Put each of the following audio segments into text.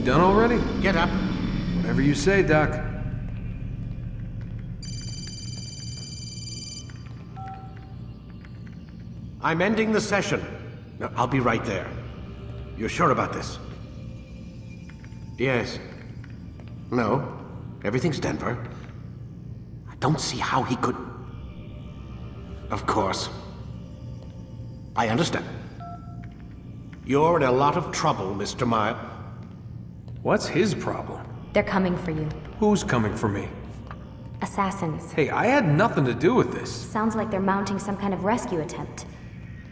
done already? Get up. Whatever you say, Doc. I'm ending the session. No, I'll be right there. You're sure about this? Yes. No. Everything's Denver. I don't see how he could... Of course. I understand. You're in a lot of trouble, Mr. Mile. What's his problem? They're coming for you. Who's coming for me? Assassins. Hey, I had nothing to do with this. Sounds like they're mounting some kind of rescue attempt.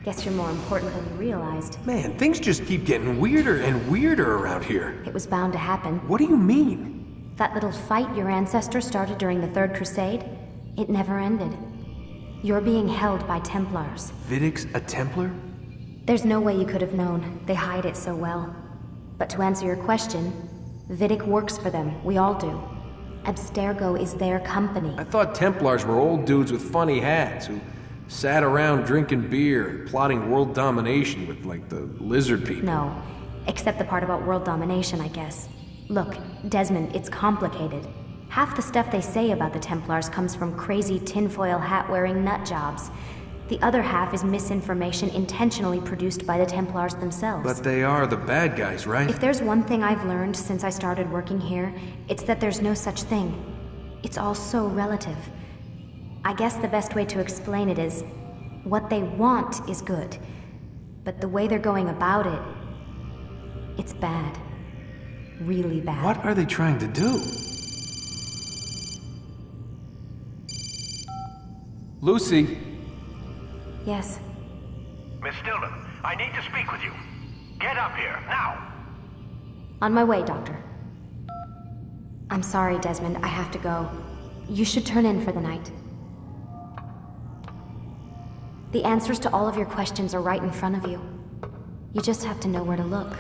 Guess you're more important than you realized. Man, things just keep getting weirder and weirder around here. It was bound to happen. What do you mean? That little fight your ancestor started during the Third Crusade, it never ended. You're being held by Templars. Vidic's a Templar? There's no way you could have known. They hide it so well. But to answer your question, Vidic works for them. We all do. Abstergo is their company. I thought Templars were old dudes with funny hats who sat around drinking beer and plotting world domination with, like, the lizard people. No. Except the part about world domination, I guess. Look, Desmond, it's complicated. Half the stuff they say about the Templars comes from crazy tinfoil hat-wearing nutjobs. The other half is misinformation intentionally produced by the Templars themselves. But they are the bad guys, right? If there's one thing I've learned since I started working here, it's that there's no such thing. It's all so relative. I guess the best way to explain it is, what they want is good, but the way they're going about it, it's bad. Really bad. What are they trying to do? Lucy? Yes. Miss Stillman, I need to speak with you. Get up here, now! On my way, Doctor. I'm sorry, Desmond, I have to go. You should turn in for the night. The answers to all of your questions are right in front of you. You just have to know where to look.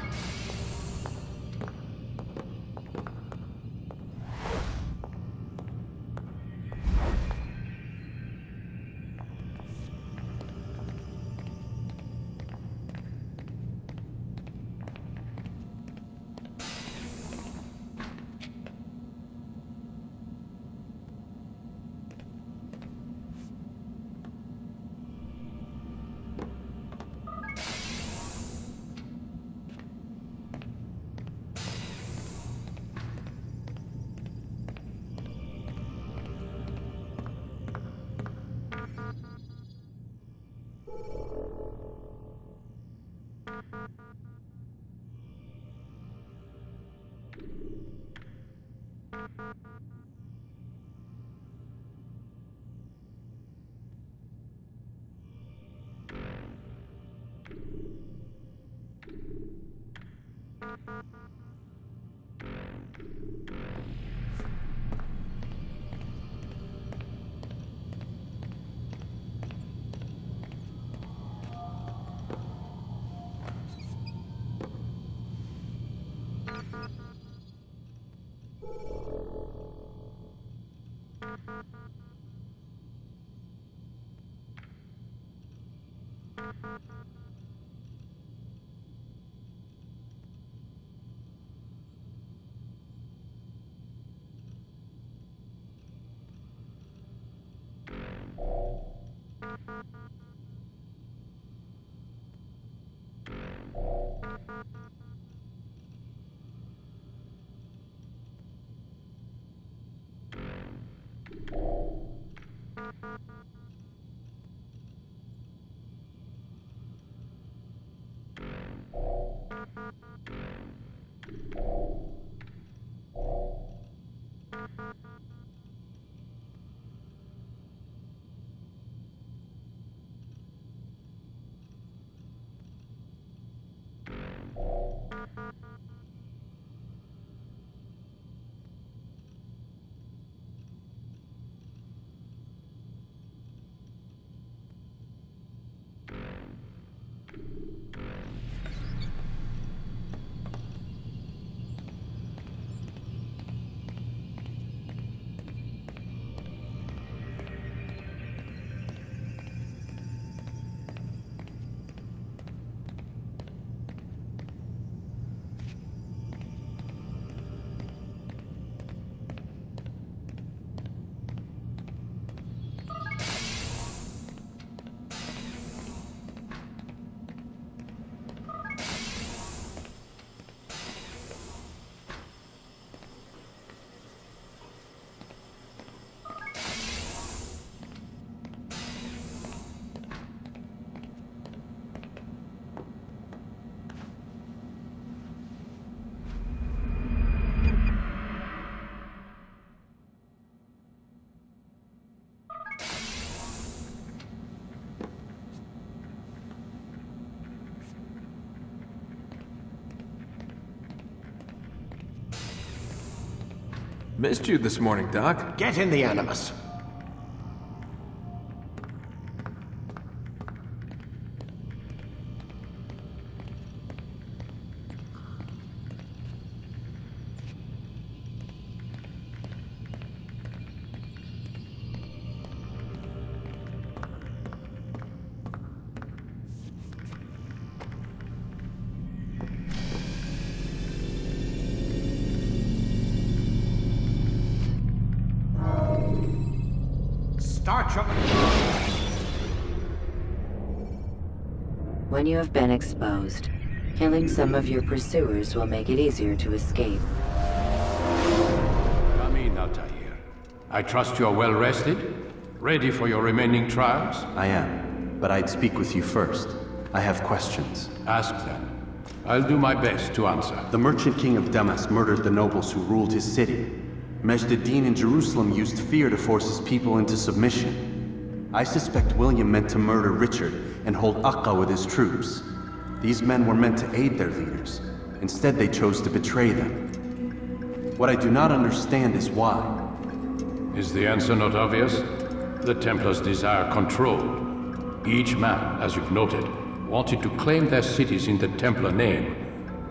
Missed you this morning, Doc. Get in the Animus. Start your... When you have been exposed, killing some of your pursuers will make it easier to escape. Come in, Ataïr. I trust you are well rested? Ready for your remaining trials? I am, but I'd speak with you first. I have questions. Ask them. I'll do my best to answer. The merchant king of Damas murdered the nobles who ruled his city. Majd-ad-Din in Jerusalem used fear to force his people into submission. I suspect William meant to murder Richard and hold Akka with his troops. These men were meant to aid their leaders. Instead, they chose to betray them. What I do not understand is why. Is the answer not obvious? The Templars desire control. Each man, as you've noted, wanted to claim their cities in the Templar name,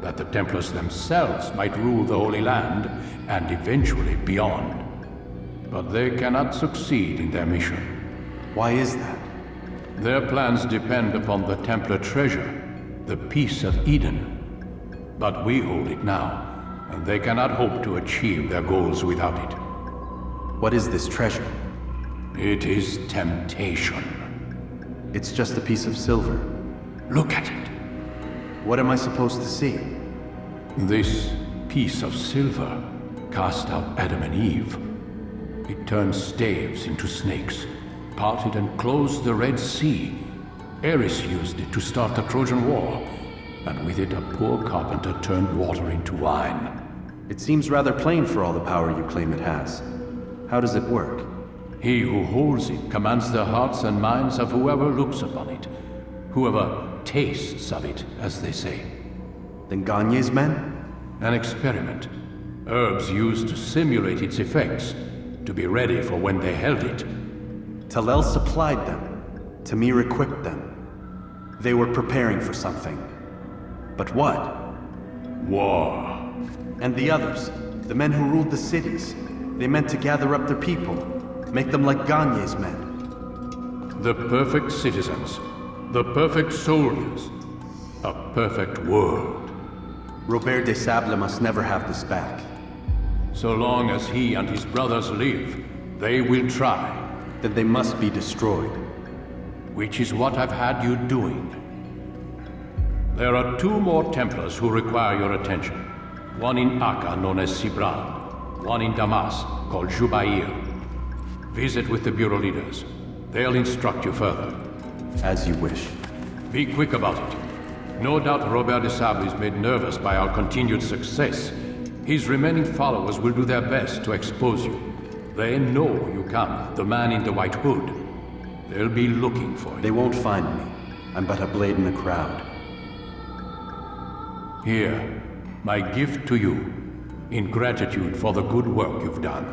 that the Templars themselves might rule the Holy Land, and eventually beyond. But they cannot succeed in their mission. Why is that? Their plans depend upon the Templar treasure, the Peace of Eden. But we hold it now, and they cannot hope to achieve their goals without it. What is this treasure? It is temptation. It's just a piece of silver. Look at it. What am I supposed to see? This piece of silver cast out Adam and Eve. It turned staves into snakes, parted and closed the Red Sea. Ares used it to start the Trojan War, and with it a poor carpenter turned water into wine. It seems rather plain for all the power you claim it has. How does it work? He who holds it commands the hearts and minds of whoever looks upon it, whoever tastes of it, as they say. Then Gagne's men? An experiment. Herbs used to simulate its effects, to be ready for when they held it. Talel supplied them. Tamir equipped them. They were preparing for something. But what? War. And the others, the men who ruled the cities, they meant to gather up their people, make them like Gagne's men. The perfect citizens, the perfect soldiers, a perfect world. Robert des Sables must never have this back. So long as he and his brothers live, they will try. Then they must be destroyed. Which is what I've had you doing. There are 2 more Templars who require your attention. One in Akka, known as Sibran. One in Damas, called Jubair. Visit with the Bureau leaders. They'll instruct you further. As you wish. Be quick about it. No doubt Robert des Sables is made nervous by our continued success. His remaining followers will do their best to expose you. They know you come, the man in the white hood. They'll be looking for you. They won't find me. I'm but a blade in the crowd. Here, my gift to you, in gratitude for the good work you've done.